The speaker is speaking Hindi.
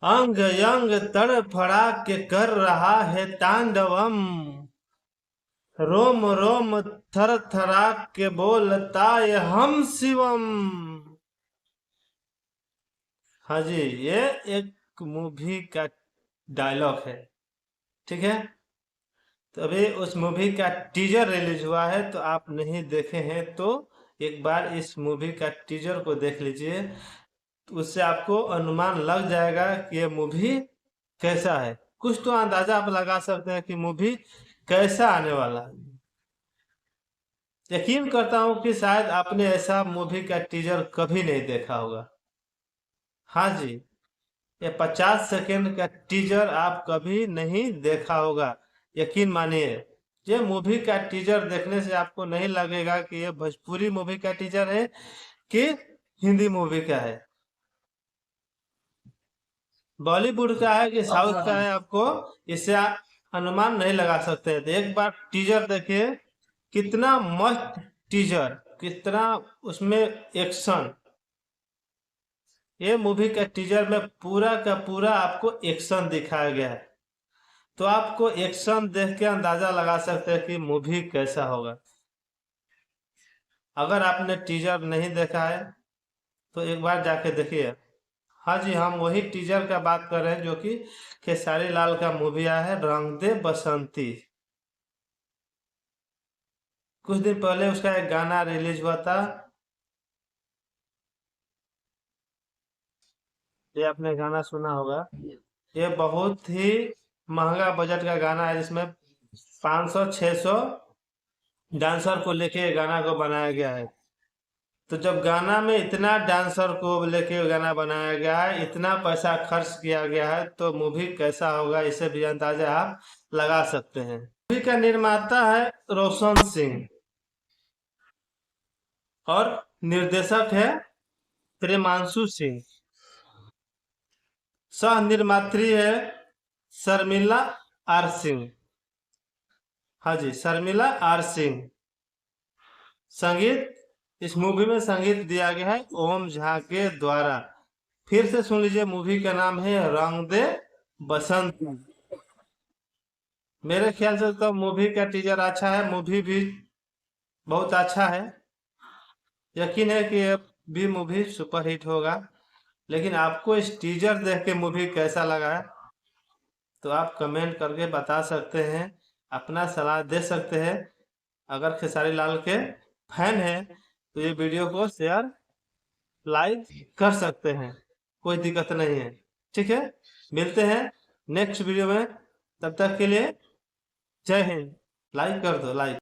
अंग अंग तड़फड़ा के कर रहा है तांडवम। रोम रोम थर थरा के बोलता है हम शिवम। हाँ जी, ये एक मूवी का डायलॉग है। ठीक है। तो अभी उस मूवी का टीजर रिलीज हुआ है, तो आप नहीं देखे हैं तो एक बार इस मूवी का टीजर को देख लीजिए। तो उससे आपको अनुमान लग जाएगा कि ये मूवी कैसा है। कुछ तो अंदाजा आप लगा सकते हैं कि मूवी कैसा आने वाला है। यकीन करता हूँ कि शायद आपने ऐसा मूवी का टीजर कभी नहीं देखा होगा। हाँ जी, ये 50 सेकेंड का टीजर आप कभी नहीं देखा होगा। यकीन मानिए, ये मूवी का टीजर देखने से आपको नहीं लगेगा कि ये भोजपुरी मूवी का टीजर है कि हिंदी मूवी का है, बॉलीवुड का है कि साउथ का है, आपको इससे अनुमान नहीं लगा सकते। तो एक बार टीजर देखिए, कितना मस्त टीजर, कितना उसमें एक्शन। ये मूवी का टीजर में पूरा का पूरा आपको एक्शन दिखाया गया है। तो आपको एक्शन देख के अंदाजा लगा सकते हैं कि मूवी कैसा होगा। अगर आपने टीजर नहीं देखा है तो एक बार जाके देखिए। हाँ जी, हम वही टीजर का बात कर रहे हैं जो कि खेसारी लाल का मूवी आया है रंग दे बसंती। कुछ दिन पहले उसका एक गाना रिलीज हुआ था। ये आपने गाना सुना होगा। ये बहुत ही महंगा बजट का गाना है, जिसमें 500 600 डांसर को लेके ये गाना को बनाया गया है। तो जब गाना में इतना डांसर को लेके गाना बनाया गया है, इतना पैसा खर्च किया गया है, तो मूवी कैसा होगा इसे भी अंदाजा आप लगा सकते हैं। मूवी का निर्माता है रोशन सिंह और निर्देशक है प्रेमांशु सिंह। सह निर्मात्री है शर्मिला आर सिंह। हाँ जी, शर्मिला आर सिंह। संगीत, इस मूवी में संगीत दिया गया है ओम झा के द्वारा। फिर से सुन लीजिए, मूवी का नाम है रंग दे बसंत। मेरे ख्याल से तो मूवी का टीजर अच्छा है, मूवी भी बहुत अच्छा है। यकीन है कि ये भी मूवी सुपरहिट होगा। लेकिन आपको इस टीजर देख के मूवी कैसा लगा है, तो आप कमेंट करके बता सकते हैं, अपना सलाह दे सकते हैं। अगर खेसारी लाल के फैन हैं तो ये वीडियो को शेयर लाइक कर सकते हैं, कोई दिक्कत नहीं है। ठीक है, मिलते हैं नेक्स्ट वीडियो में। तब तक के लिए जय हिंद। लाइक कर दो, लाइक।